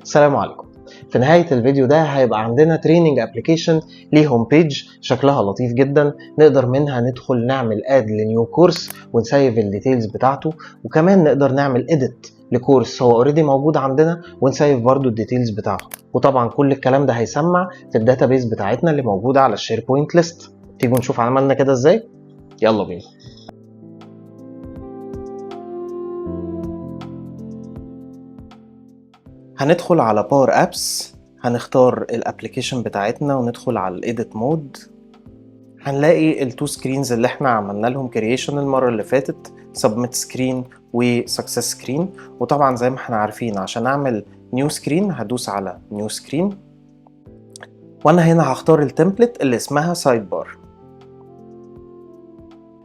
السلام عليكم. في نهاية الفيديو ده هيبقى عندنا تريننج ابلكيشن ليه هوم بيج شكلها لطيف جدا، نقدر منها ندخل نعمل اد لنيو كورس ونسيف الديتيلز بتاعته، وكمان نقدر نعمل اديت لكورس هو اوريدي موجود عندنا ونسيف برضو الديتيلز بتاعته. وطبعا كل الكلام ده هيسمع في الداتابيس بتاعتنا اللي موجودة على الشير بوينت ليست. تيجوا نشوف عملنا كده ازاي؟ يلا بينا. هندخل على باور ابس، هنختار الابليكيشن بتاعتنا وندخل على الايديت مود. هنلاقي التو سكرينز اللي احنا عملنا لهم كرييشن المره اللي فاتت، سبميت سكرين وسكسس سكرين. وطبعا زي ما احنا عارفين عشان اعمل نيو سكرين هدوس على نيو سكرين، وانا هنا هختار التمبلت اللي اسمها سايد بار.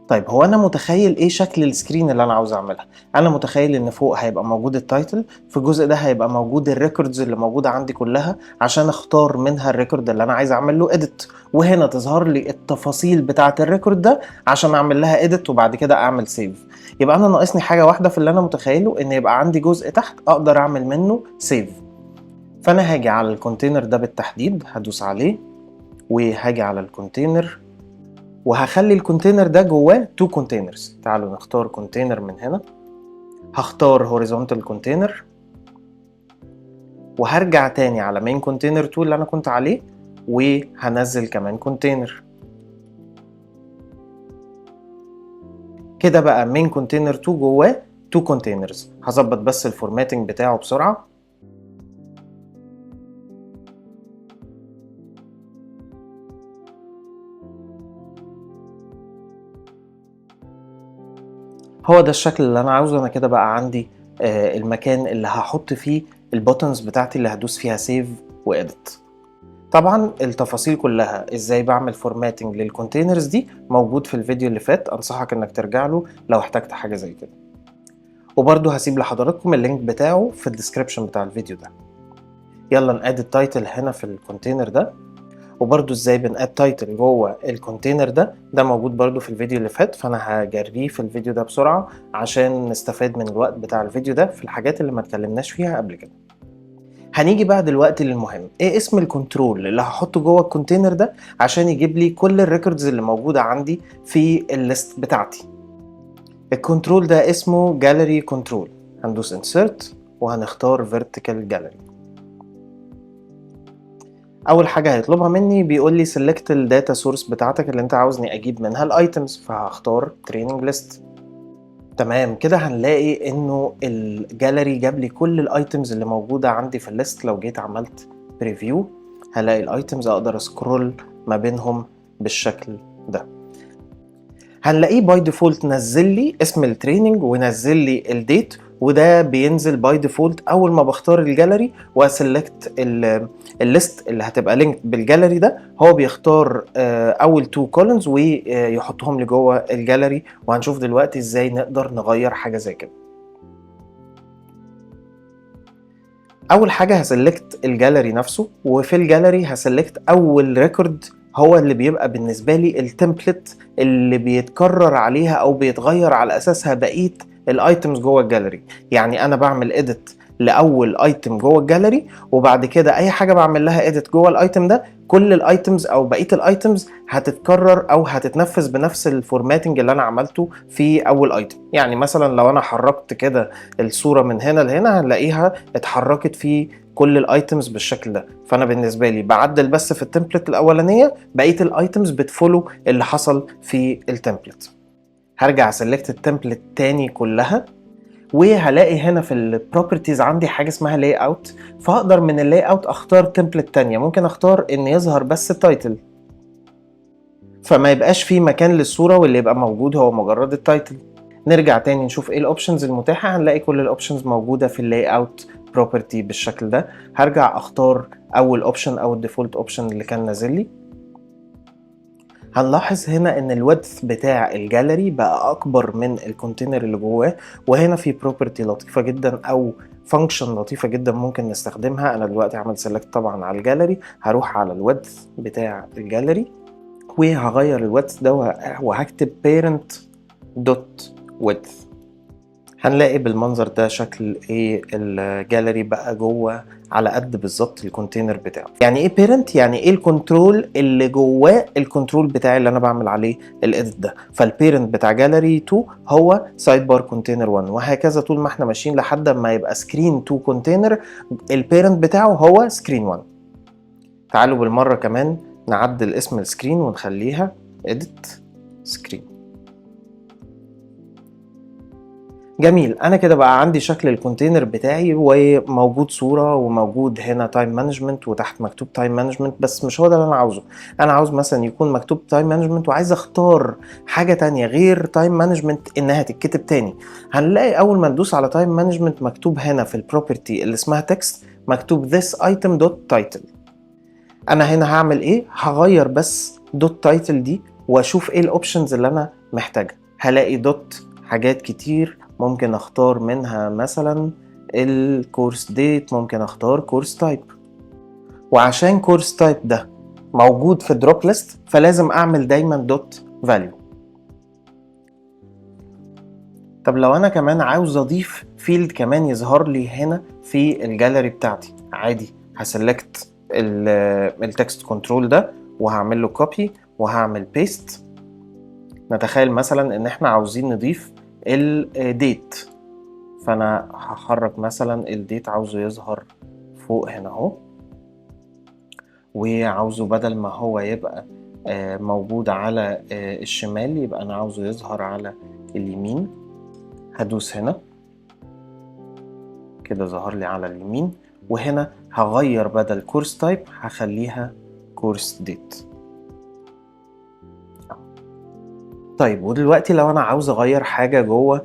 طيب هو انا متخيل ايه شكل السكرين اللي انا عاوز اعملها؟ انا متخيل ان فوق هيبقى موجود التايتل، في الجزء ده هيبقى موجود الريكوردز اللي موجوده عندي كلها عشان اختار منها الريكورد اللي انا عايز اعمل له اديت، وهنا تظهر لي التفاصيل بتاعه الريكورد ده عشان اعمل لها اديت وبعد كده اعمل سيف. يبقى انا ناقصني حاجه واحده في اللي انا متخيله، ان يبقى عندي جزء تحت اقدر اعمل منه سيف. فانا هاجي على الكونتينر ده بالتحديد، هدوس عليه وهاجي على الكونتينر وهخلي الكونتينر ده جواه تو كونتينرز. تعالوا نختار كونتينر من هنا، هختار هوريزونتال كونتينر وهرجع تاني على مين كونتينر 2 اللي انا كنت عليه وهنزل كمان كونتينر. كده بقى مين كونتينر 2 جواه تو كونتينرز. هظبط بس الفورماتنج بتاعه بسرعة. هو ده الشكل اللي انا عاوزه. انا كده بقى عندي المكان اللي هحط فيه البوتنز بتاعتي اللي هدوس فيها سيف واديت. طبعا التفاصيل كلها ازاي بعمل فورماتنج للكونتينرز دي موجود في الفيديو اللي فات، انصحك انك ترجع له لو احتجت حاجه زي كده، وبرضه هسيب لحضراتكم اللينك بتاعه في الديسكريبشن بتاع الفيديو ده. يلا ناد التايتل هنا في الكونتينر ده، وبرضه ازاي بناد تايتل جوه الكونتينر ده موجود برضه في الفيديو اللي فات، فانا هجريه في الفيديو ده بسرعه عشان نستفاد من الوقت بتاع الفيديو ده في الحاجات اللي ما اتكلمناش فيها قبل كده. هنيجي بقى دلوقتي للمهم، ايه اسم الكنترول اللي هحطه جوه الكونتينر ده عشان يجيب لي كل الريكوردز اللي موجوده عندي في الليست بتاعتي؟ الكنترول ده اسمه جاليري كنترول. هندوس انسرت وهنختار فيرتيكال جاليري. اول حاجه هيطلبها مني بيقول لي سيلكت الداتا سورس بتاعتك اللي انت عاوزني اجيب منها الايتمز، فهختار تريننج ليست. تمام كده هنلاقي انه الجاليري جاب لي كل الايتمز اللي موجوده عندي في الليست. لو جيت عملت بريفيو هلاقي الايتمز، اقدر اسكرول ما بينهم بالشكل ده. هنلاقيه باي ديفولت نزل لي اسم التريننج ونزل لي الديت، وده بينزل باي ديفولت اول ما بختار الجاليري واسلكت الليست اللي هتبقى لينك بالجاليري ده. هو بيختار اول تو كولمز ويحطهم لي جوه الجاليري، وهنشوف دلوقتي ازاي نقدر نغير حاجه زي كده. اول حاجه هسلكت الجاليري نفسه، وفي الجاليري هسلكت اول ريكورد هو اللي بيبقى بالنسبه لي التمبلت اللي بيتكرر عليها او بيتغير على اساسها بقيه الايتمز جوه الجاليري. يعني انا بعمل اديت لاول ايتم جوه الجاليري، وبعد كده اي حاجه بعمل لها اديت جوه الايتم ده كل الايتمز او بقيه الايتمز هتتكرر او هتتنفذ بنفس الفورماتنج اللي انا عملته في اول ايتم. يعني مثلا لو انا حركت كده الصوره من هنا لهنا هنلاقيها اتحركت في كل الايتمز بالشكل ده. فانا بالنسبه لي بعدل بس في التمبلت الاولانيه، بقيه الايتمز بتفولو اللي حصل في التمبلت. هرجع سيلكت التمبلت تاني كلها، وهلاقي هنا في البروبرتيز عندي حاجه اسمها لاي اوت، فاقدر من اللاي اوت اختار تمبلت تانية. ممكن اختار ان يظهر بس التايتل فما يبقاش فيه مكان للصوره، واللي يبقى موجود هو مجرد التايتل. نرجع تاني نشوف ايه الاوبشنز المتاحه، هنلاقي كل الاوبشنز موجوده في اللاي اوت بروبرتي بالشكل ده. هرجع اختار اول اوبشن او الديفولت اوبشن اللي كان نازل لي. هنلاحظ هنا ان الويدث بتاع الجاليري بقى اكبر من الكونتينر اللي جواه، وهنا في بروبرتي لطيفه جدا او فانكشن لطيفه جدا ممكن نستخدمها. انا دلوقتي عمل سيلكت طبعا على الجاليري، هروح على الويدث بتاع الجاليري وهغير الويدث ده وهكتب parent.width. هنلاقي بالمنظر ده شكل ايه الجاليري بقى جوه على قد بالظبط الكونتينر بتاعه. يعني ايه بيرنت؟ يعني ايه الكنترول اللي جواه الكنترول بتاعي اللي انا بعمل عليه الايديت ده. فالبيرنت بتاع جاليري 2 هو سايد بار كونتينر 1، وهكذا طول ما احنا ماشيين لحد ما يبقى سكرين 2 كونتينر البيرنت بتاعه هو سكرين 1. تعالوا بالمره كمان نعدل اسم السكرين ونخليها edit screen. جميل، انا كده بقى عندي شكل الكونتينر بتاعي وموجود صورة وموجود هنا تايم مانجمنت وتحت مكتوب تايم مانجمنت، بس مش هو ده اللي انا عاوزه. انا عاوز مثلا يكون مكتوب تايم مانجمنت وعايز اختار حاجة تانية غير تايم مانجمنت انها تتكتب تاني. هنلاقي اول ما ندوس على تايم مانجمنت مكتوب هنا في البروبرتي اللي اسمها تكست مكتوب this item dot title. انا هنا هعمل ايه؟ هغير بس دوت تايتل دي واشوف ايه الاوبشنز اللي انا محتاجها. هلاقي دوت حاجات كتير ممكن اختار منها، مثلا الكورس ديت، ممكن اختار كورس تايب. وعشان كورس تايب ده موجود في الدروب ليست فلازم اعمل دايما دوت فاليو. طب لو انا كمان عاوز اضيف فيلد كمان يظهر لي هنا في الجاليري بتاعتي، عادي هسلكت التكست كنترول ده وهعمل له كوبي وهعمل بيست. نتخيل مثلا ان احنا عاوزين نضيف الديت، فانا هحرك مثلا الديت عاوزه يظهر فوق هنا اهو، وعاوزه بدل ما هو يبقى موجود على الشمال يبقى انا عاوزه يظهر على اليمين. هدوس هنا كده ظهر لي على اليمين، وهنا هغير بدل كورس تايب هخليها كورس ديت. طيب ودلوقتي لو انا عاوز اغير حاجه جوه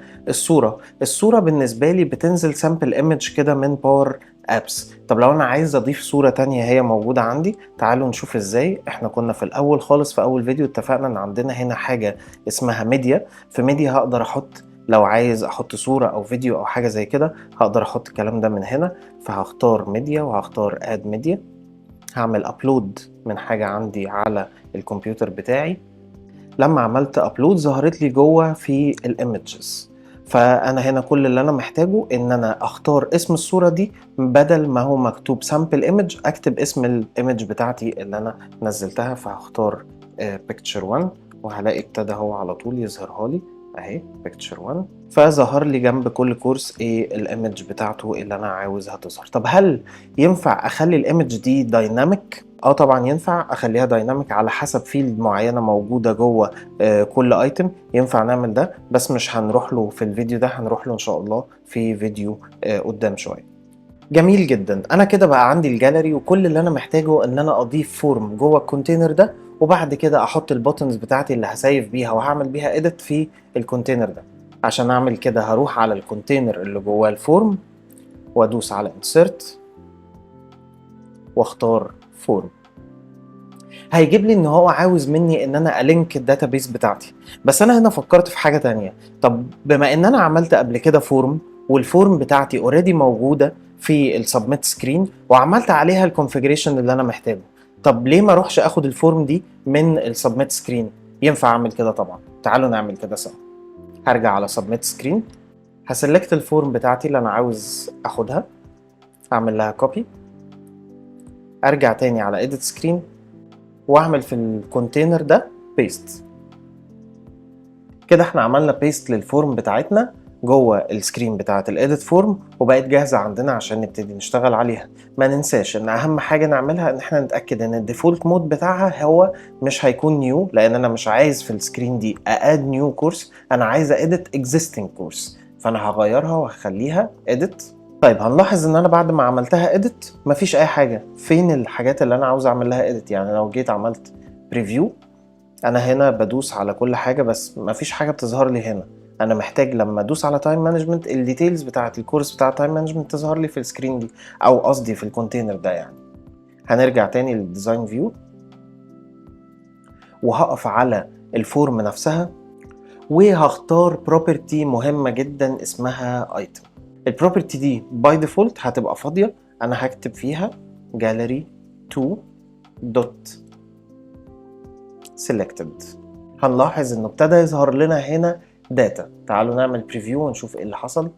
الصوره بالنسبه لي بتنزل سامبل ايمج كده من باور ابس. طب لو انا عايز اضيف صوره تانية هي موجوده عندي، تعالوا نشوف ازاي. احنا كنا في الاول خالص في اول فيديو اتفقنا ان عندنا هنا حاجه اسمها ميديا. في ميديا هقدر احط، لو عايز احط صوره او فيديو او حاجه زي كده هقدر احط الكلام ده من هنا. فهختار ميديا وهختار اد ميديا، هعمل ابلود من حاجه عندي على الكمبيوتر بتاعي. لما عملت ابلود ظهرت لي جوه في الايمجز. فانا هنا كل اللي انا محتاجه ان انا اختار اسم الصورة دي، بدل ما هو مكتوب سامبل ايمج اكتب اسم الايمج بتاعتي اللي انا نزلتها. فهختار picture 1 وهلاقي ابتدى هو على طول يظهرها لي اهي picture 1. فظهر لي جنب كل كورس ايه الايمج بتاعته اللي انا عاوزها تظهر. طب هل ينفع اخلي الايمج دي دايناميك؟ طبعا ينفع اخليها دايناميك على حسب فيلد معينه موجوده جوه كل ايتم. ينفع نعمل ده بس مش هنروح له في الفيديو ده، هنروح له ان شاء الله في فيديو قدام شويه. جميل جدا، انا كده بقى عندي الجاليري وكل اللي انا محتاجه ان انا اضيف فورم جوه الكونتينر ده، وبعد كده احط البوتنز بتاعتي اللي هسيف بيها وهعمل بيها اديت في الكونتينر ده. عشان اعمل كده هروح على الكونتينر اللي جواه الفورم وادوس على insert واختار فورم. هيجيب لي ان هو عاوز مني ان انا الينك الداتابيس بتاعتي. بس انا هنا فكرت في حاجه تانية. طب بما ان انا عملت قبل كده فورم والفورم بتاعتي اوريدي موجوده في السبميت سكرين وعملت عليها الكونفيجريشن اللي انا محتاجه، طب ليه ما اروحش اخد الفورم دي من السبميت سكرين؟ ينفع اعمل كده طبعا. تعالوا نعمل كده سوا. هرجع على سبميت سكرين، هسلكت الفورم بتاعتي اللي انا عاوز اخدها، اعمل لها كوبي، ارجع تاني على اديت سكرين واعمل في الكونتينر ده بيست. كده احنا عملنا بيست للفورم بتاعتنا جوه السكرين بتاعه الاديت فورم وبقت جاهزه عندنا عشان نبتدي نشتغل عليها. ما ننساش ان اهم حاجه نعملها ان احنا نتاكد ان الديفولت مود بتاعها هو مش هيكون نيو، لان انا مش عايز في السكرين دي اد نيو كورس، انا عايز اديت اكزيستنج كورس. فانا هغيرها وهخليها اديت. طيب هنلاحظ ان انا بعد ما عملتها اديت مفيش اي حاجه. فين الحاجات اللي انا عاوز اعمل لها اديت؟ يعني لو جيت عملت بريفيو انا هنا بدوس على كل حاجه بس مفيش حاجه بتظهر لي هنا. انا محتاج لما ادوس على تايم مانجمنت الديتيلز بتاعه الكورس بتاع تايم مانجمنت تظهر لي في السكرين دي، او قصدي في الكونتينر ده يعني. هنرجع تاني للديزاين فيو وهقف على الفورم نفسها وهختار بروبرتي مهمه جدا اسمها ايتم. البروبرتي دي باي ديفولت هتبقى فاضيه، انا هكتب فيها gallery 2 dot selected. هنلاحظ انه ابتدى يظهر لنا هنا داتا. تعالوا نعمل بريفيو ونشوف ايه اللي حصل.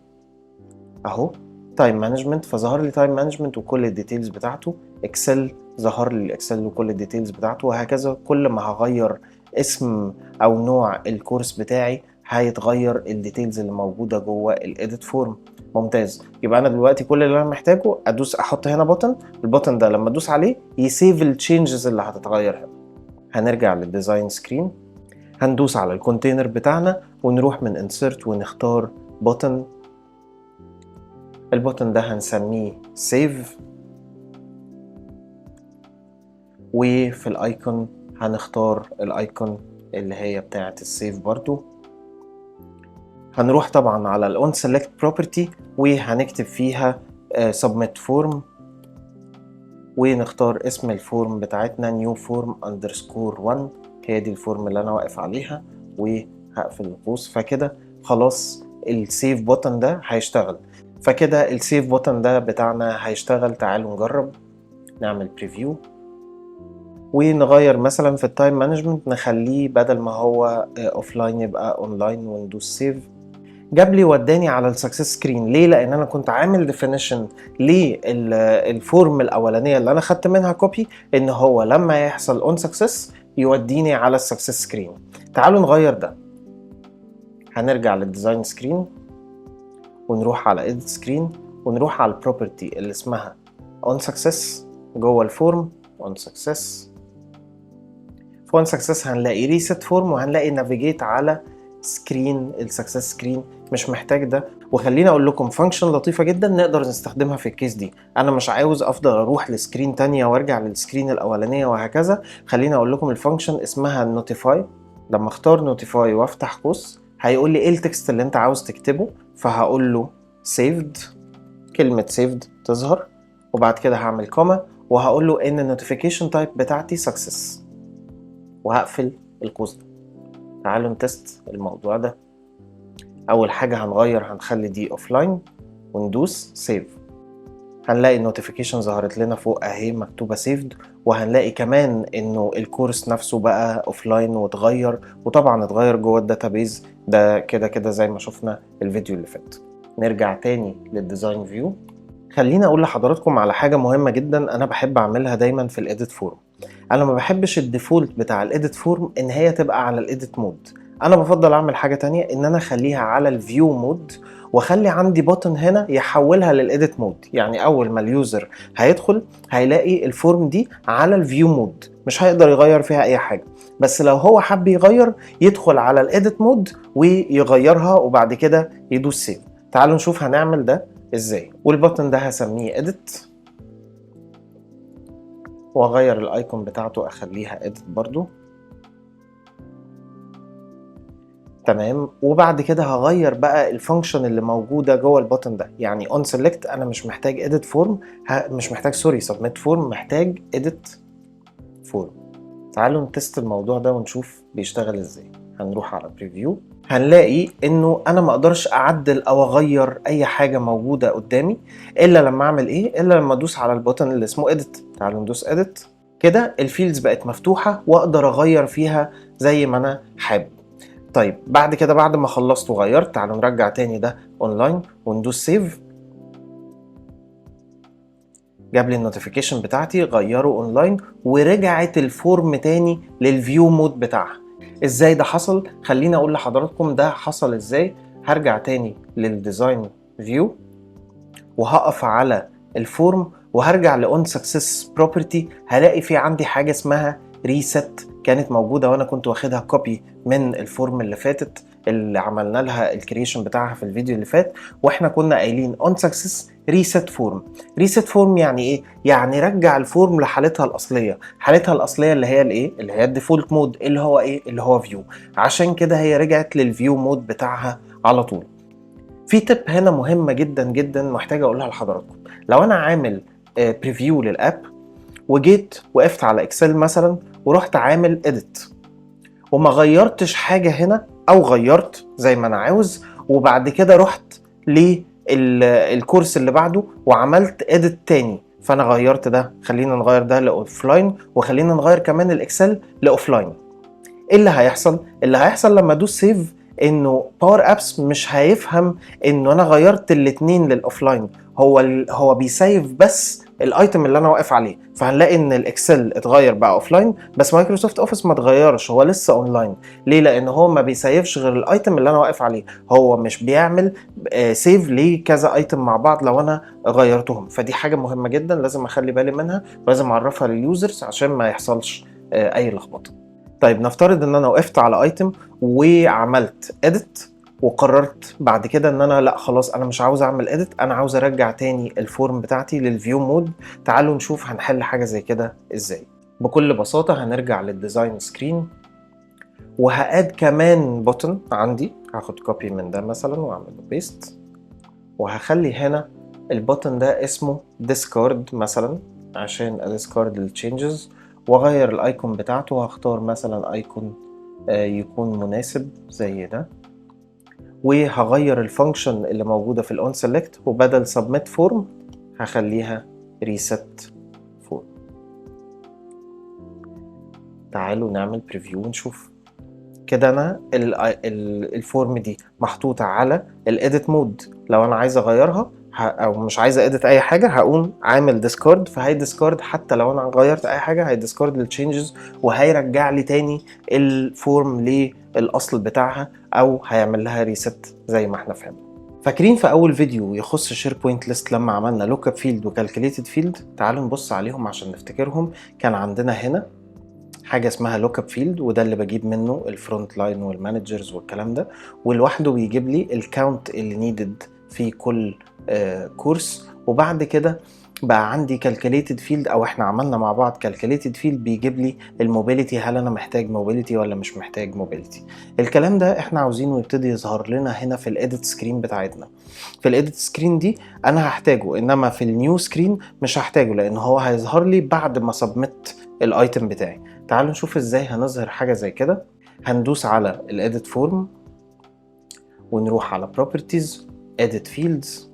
اهو تايم مانجمنت، فظهر لي تايم مانجمنت وكل الديتيلز بتاعته. اكسل ظهر لي الاكسل وكل الديتيلز بتاعته، وهكذا. كل ما هغير اسم او نوع الكورس بتاعي هيتغير الديتيلز اللي موجوده جوه الايديت فورم. ممتاز. يبقى انا دلوقتي كل اللي انا محتاجه ادوس، احط هنا بutton. البutton ده لما ادوس عليه يسيف التشينجز اللي هتتغير هنا. هنرجع للديزاين سكرين، هندوس على الكونتينر بتاعنا ونروح من insert ونختار button. البوتن ده هنسميه سيف، وفي الايكون هنختار الايكون اللي هي بتاعه السيف برضو. هنروح طبعا على الاون سيلكت بروبرتي وهنكتب فيها submit form، ونختار اسم الفورم بتاعتنا new form underscore 1. هي دي الفورم اللي انا واقف عليها، وهقفل القوس. فكده خلاص السيف بوتن ده هيشتغل. فكده السيف بوتن ده بتاعنا هيشتغل. تعالوا نجرب نعمل بريفيو ونغير مثلا في التايم مانجمنت، نخليه بدل ما هو اوفلاين يبقى اونلاين، وندوس سيف. جاب لي وداني على السكسس سكرين. ليه؟ لان انا كنت عامل ديفينيشن للفورم الاولانيه اللي انا خدت منها كوبي، ان هو لما يحصل اون سكسس يوديني على السكسس سكرين. تعالوا نغير ده. هنرجع للديزاين سكرين ونروح على edit سكرين ونروح على البروبرتي اللي اسمها on success جوه الفورم on success. في on success هنلاقي reset form وهنلاقي navigate على سكرين السكسس سكرين. مش محتاج ده. وخليني اقول لكم فانكشن لطيفه جدا نقدر نستخدمها في الكيس دي. انا مش عاوز افضل اروح لسكرين تانية وارجع للسكرين الاولانيه وهكذا. خليني اقول لكم الفانكشن اسمها notify. لما اختار notify وافتح قوس هيقول لي ايه التكست اللي انت عاوز تكتبه، فهقول له saved. كلمة saved تظهر، وبعد كده هعمل كوما وهقول له ان notification type بتاعتي success، وهقفل القوس ده. تعالوا نتست الموضوع ده. اول حاجة هنغير، هنخلي دي offline وندوس save. هنلاقي النوتيفيكيشن ظهرت لنا فوق اهي مكتوبة saved، وهنلاقي كمان انه الكورس نفسه بقى offline واتغير، وطبعا اتغير جوه الداتابيز ده كده كده زي ما شفنا الفيديو اللي فات. نرجع تاني للديزاين فيو. خليني اقول لحضراتكم على حاجة مهمة جدا انا بحب اعملها دايما في الايديت فورم. انا ما بحبش الديفولت بتاع الايديت فورم ان هي تبقى على الايديت مود. انا بفضل اعمل حاجة تانية، ان انا اخليها على الفيو مود، واخلي عندي بutton هنا يحولها للايديت مود. يعني اول ما اليوزر هيدخل هيلاقي الفورم دي على الفيو مود، مش هيقدر يغير فيها اي حاجة. بس لو هو حب يغير يدخل على الايديت مود ويغيرها، وبعد كده يدوس سيف. تعالوا نشوف هنعمل ده ازاي. والبutton ده هسميه edit، واغير الايكون بتاعته اخليها edit برضو. تمام. وبعد كده هغير بقى الفانكشن اللي موجوده جوه البutton ده. يعني on select انا مش محتاج edit form، مش محتاج سوري submit form، محتاج edit form. تعالوا نتست الموضوع ده ونشوف بيشتغل ازاي. هنروح على preview، هنلاقي انه انا ما اقدرش اعدل او اغير اي حاجه موجوده قدامي الا لما اعمل ايه، الا لما ادوس على البوتن اللي اسمه edit. تعالوا ندوس edit. كده الفيلدز بقت مفتوحه واقدر اغير فيها زي ما انا حابب. طيب بعد كده، بعد ما خلصت وغيرت، تعالوا نرجع تاني ده اونلاين وندوس سيف. جاب لي النوتيفيكيشن بتاعتي غيره اونلاين، ورجعت الفورم تاني للفيو مود بتاعها. ازاي ده حصل؟ خليني اقول لحضراتكم ده حصل ازاي. هرجع تاني للديزاين فيو وهقف على الفورم وهرجع لأون سكسس بروبرتي. هلاقي في عندي حاجة اسمها ريست كانت موجودة وانا كنت واخدها كوبي من الفورم اللي فاتت اللي عملنا لها الكرييشن بتاعها في الفيديو اللي فات. واحنا كنا قايلين اون سكسس ريست فورم. ريست فورم يعني ايه؟ يعني رجع الفورم لحالتها الاصليه. حالتها الاصليه اللي هي الايه؟ اللي هي الديفولت مود، اللي هو ايه؟ اللي هو فيو. عشان كده هي رجعت للفيو مود بتاعها على طول. في تip هنا مهمه جدا جدا محتاج اقولها لحضراتكم. لو انا عامل بريفيو للاب وجيت وقفت على اكسل مثلا ورحت عامل اديت وما غيرتش حاجه هنا، او غيرت زي ما انا عاوز، وبعد كده رحت للكورس اللي بعده وعملت اديت تاني، فانا غيرت ده. خلينا نغير ده لاوفلاين، وخلينا نغير كمان الاكسل لاوفلاين. ايه اللي هيحصل؟ اللي هيحصل لما ادوس سيف انه باور ابس مش هيفهم انه انا غيرت الاتنين للاوفلاين، هو بيسيف بس الايتم اللي انا واقف عليه. فهنلاقي ان الاكسل اتغير بقى اوفلاين، بس مايكروسوفت اوفيس ما اتغيرش، هو لسه اونلاين. ليه؟ لان هو ما بيسيفش غير الايتم اللي انا واقف عليه، هو مش بيعمل سيف لكذا ايتم مع بعض لو انا غيرتهم. فدي حاجه مهمه جدا لازم اخلي بالي منها، ولازم اعرفها لليوزرز عشان ما يحصلش اي لخبطه. طيب نفترض ان انا وقفت على ايتم وعملت اديت، وقررت بعد كده ان انا لا خلاص انا مش عاوز اعمل اديت، انا عاوز ارجع تاني الفورم بتاعتي للفيو مود. تعالوا نشوف هنحل حاجه زي كده ازاي. بكل بساطه هنرجع للديزاين سكرين، وهاد كمان بوتن عندي، هاخد كوبي من ده مثلا واعمل له بيست، وهخلي هنا البوتن ده اسمه ديسكارد مثلا عشان اديسكارد التشينجز، واغير الايكون بتاعته، وهختار مثلا ايكون يكون مناسب زي ده، وهغير الفانكشن اللي موجوده في الاون سيلكت، وبدل سبميت فورم هخليها ريست فورم. تعالوا نعمل بريفيو ونشوف. كده انا الفورم دي محطوطه على الايديت مود، لو انا عايز اغيرها او مش عايز اديت اي حاجه هقوم عامل ديسكارد، فهي ديسكارد حتى لو انا غيرت اي حاجه، هي ديسكارد للتشينجز وهيرجع لي تاني الفورم للاصل بتاعها، او هيعمل لها ريست زي ما احنا فهمنا. فاكرين في اول فيديو يخص شير بوينت ليست لما عملنا لوك اب فيلد وكالكوليتد فيلد؟ تعالوا نبص عليهم عشان نفتكرهم. كان عندنا هنا حاجه اسمها لوك اب فيلد، وده اللي بجيب منه الفرونت لاين والمانجرز والكلام ده، ولوحده بيجيب لي الكاونت اللي نيدد في كل كورس. وبعد كده بقى عندي كالكوليتد فيلد، او احنا عملنا مع بعض كالكوليتد فيلد بيجيب لي الموبيليتي، هل انا محتاج موبيليتي ولا مش محتاج موبيليتي. الكلام ده احنا عاوزينه يبتدي يظهر لنا هنا في الايديت سكرين بتاعتنا. في الايديت سكرين دي انا هحتاجه، انما في النيو سكرين مش هحتاجه، لان هو هيظهر لي بعد ما سبميت الايتم بتاعي. تعالوا نشوف ازاي هنظهر حاجه زي كده. هندوس على الايديت فورم ونروح على بروبرتيز، اديت فيلدز.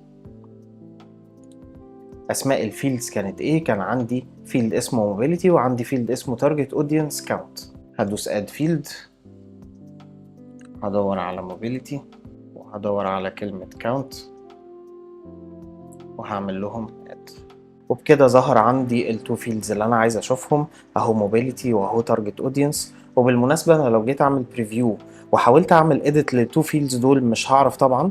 اسماء الفيلدز كانت ايه؟ كان عندي فيلد اسمه موبيليتي، وعندي فيلد اسمه تارجت اودينس كاونت. هدوس اد فيلد، هدور على موبيليتي وهدور على كلمه كاونت وهعمل لهم اد. وبكده ظهر عندي التو فيلدز اللي انا عايز اشوفهم، اهو موبيليتي واهو تارجت اودينس. وبالمناسبه انا لو جيت اعمل بريفيو وحاولت اعمل اديت للتو فيلدز دول مش هعرف طبعا.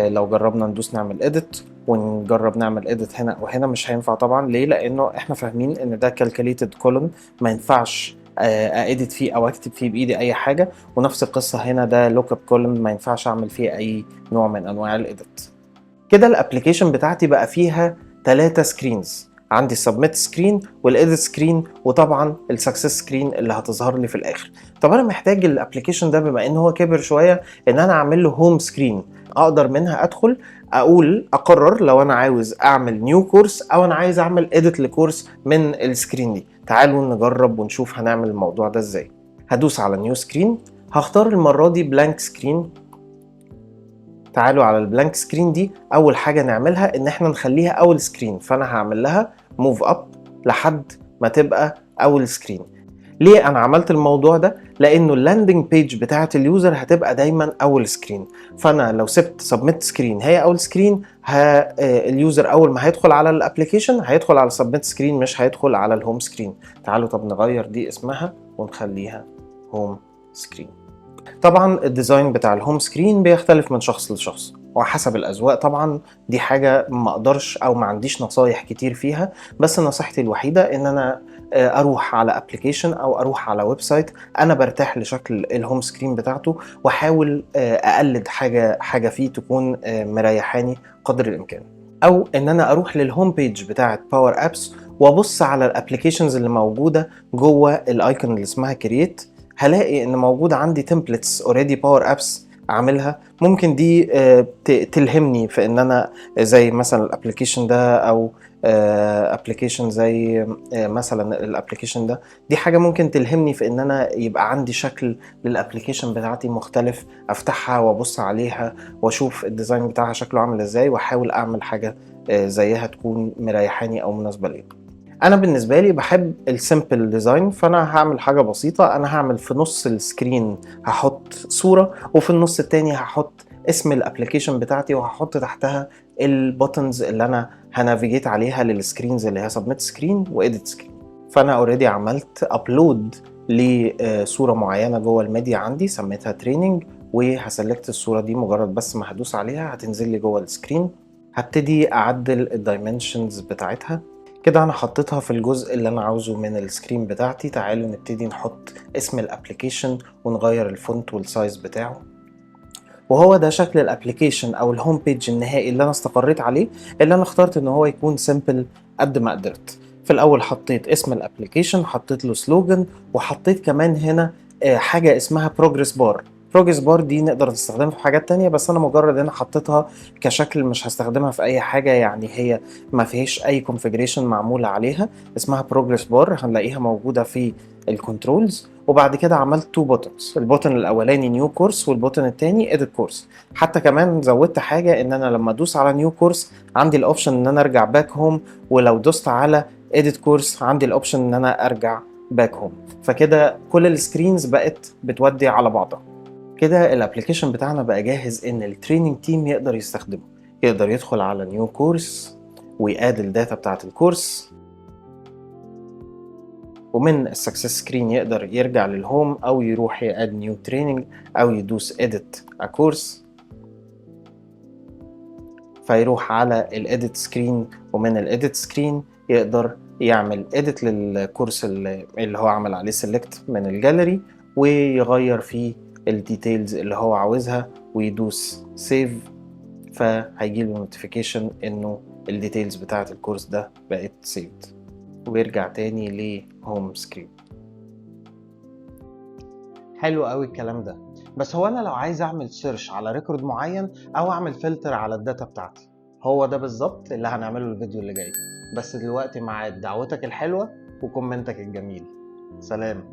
لو جربنا ندوس نعمل اديت ونجرب نعمل اديت هنا وهنا مش هينفع طبعا. ليه؟ لانه احنا فاهمين ان ده كالكوليتد كولوم، ما ينفعش اديت فيه او اكتب فيه بايدي اي حاجه. ونفس القصه هنا، ده لوك اب كولوم ما ينفعش اعمل فيه اي نوع من انواع الاديت. كده الابلكيشن بتاعتي بقى فيها 3 سكرينز، عندي السبميت سكرين والاديت سكرين وطبعا السكسس سكرين اللي هتظهر لي في الاخر. طب انا محتاج الابلكيشن ده بما ان هو كبر شويه ان انا اعمل له هوم سكرين، اقدر منها ادخل اقرر لو انا عاوز اعمل نيو كورس او انا عايز اعمل اديت لكورس من السكرين دي. تعالوا نجرب ونشوف هنعمل الموضوع ده ازاي. هدوس على نيو سكرين، هختار المره دي بلانك سكرين. تعالوا على البلانك سكرين دي، اول حاجه نعملها ان احنا نخليها اول سكرين، فانا هعمل لها موف اب لحد ما تبقى اول سكرين. ليه انا عملت الموضوع ده؟ لانه اللاندنج بيج بتاعه اليوزر هتبقى دايما اول سكرين، فانا لو سبت سبميت سكرين هي اول سكرين، اليوزر اول ما هيدخل على الابلكيشن هيدخل على سبميت سكرين، مش هيدخل على الهوم سكرين. تعالوا طب نغير دي اسمها ونخليها هوم سكرين. طبعا الديزاين بتاع الهوم سكرين بيختلف من شخص لشخص وحسب الاذواق طبعا، دي حاجه ما اقدرش او ما عنديش نصايح كتير فيها، بس نصيحتي الوحيده ان انا اروح على ابلكيشن او اروح على ويب سايت انا برتاح لشكل الهوم سكرين بتاعته، واحاول اقلد حاجه فيه تكون مريحاني قدر الامكان. او ان انا اروح للهوم بيج بتاعه باور ابس وابص على الابلكيشنز اللي موجوده جوه الايكون اللي اسمها كرييت، هلاقي ان موجود عندي تمبلتس اوريدي باور ابس عاملها، ممكن دي تلهمني في ان انا زي مثلا الابلكيشن ده او ابلكيشن زي مثلا الابلكيشن ده. دي حاجه ممكن تلهمني في ان انا يبقى عندي شكل للابلكيشن بتاعتي مختلف، افتحها وابص عليها واشوف الديزاين بتاعها شكله عامل ازاي، واحاول اعمل حاجه زيها تكون مريحاني او مناسبه ليا. انا بالنسبه لي بحب السيمبل ديزاين، فانا هعمل حاجه بسيطه. انا هعمل في نص السكرين هحط صوره، وفي النص التاني هحط اسم الابلكيشن بتاعتي، وهحط تحتها البوتنز اللي انا هنافيجيت عليها للسكرينز اللي هي سبميت سكرين واديت سكرين. فانا اوريدي عملت ابلود لصوره معينه جوه الميديا عندي، سميتها تريننج، وهسلكت الصوره دي. مجرد بس ما هدوس عليها هتنزل لي جوه السكرين. هبتدي اعدل الدايمنشنز بتاعتها. كده انا حطيتها في الجزء اللي انا عاوزه من السكرين بتاعتي. تعالوا نبتدي نحط اسم الابليكيشن ونغير الفونت والسايز بتاعه. وهو ده شكل الابليكيشن او الهوم بيج النهائي اللي انا استقريت عليه، اللي انا اخترت ان هو يكون سيمبل قد ما قدرت. في الاول حطيت اسم الابليكيشن، حطيت له سلوجن، وحطيت كمان هنا حاجه اسمها بروجرس بار. بروجرس بار دي نقدر نستخدمها في حاجات تانية، بس انا مجرد انا حطيتها كشكل، مش هستخدمها في اي حاجه. يعني هي ما فيهاش اي كونفيجريشن معموله عليها. اسمها بروجرس بار، هنلاقيها موجوده في الكنترولز. وبعد كده عملت تو بوتنز، البوتن الاولاني نيو كورس، والبوتن الثاني اديت كورس. حتى كمان زودت حاجه، ان انا لما ادوس على نيو كورس عندي الاوبشن ان انا ارجع باك هوم، ولو دوست على اديت كورس عندي الاوبشن ان انا ارجع باك هوم. فكده كل السكرينز بقت بتودي على بعضها. كده الابلكيشن بتاعنا بقى جاهز ان التريننج تيم يقدر يستخدمه. يقدر يدخل على نيو كورس وياد الداتا بتاعت الكورس، ومن السكسس سكرين يقدر يرجع للهوم او يروح ياد نيو تريننج او يدوس edit a course، فيروح على الاديت سكرين. ومن الاديت سكرين يقدر يعمل edit للكورس اللي هو عمل عليه سيلكت من الجاليري، ويغير فيه الديتيلز اللي هو عاوزها ويدوس سيف. فهيجي له نوتيفيكيشن انه الديتيلز بتاعه الكورس ده بقت سيفد، ويرجع تاني لهوم سكرين. حلو قوي الكلام ده. بس هو انا لو عايز اعمل سيرش على ريكورد معين او اعمل فلتر على الداتا بتاعتي، هو ده بالظبط اللي هنعمله الفيديو اللي جاي. بس دلوقتي مع دعوتك الحلوة وكومنتك الجميل. سلام.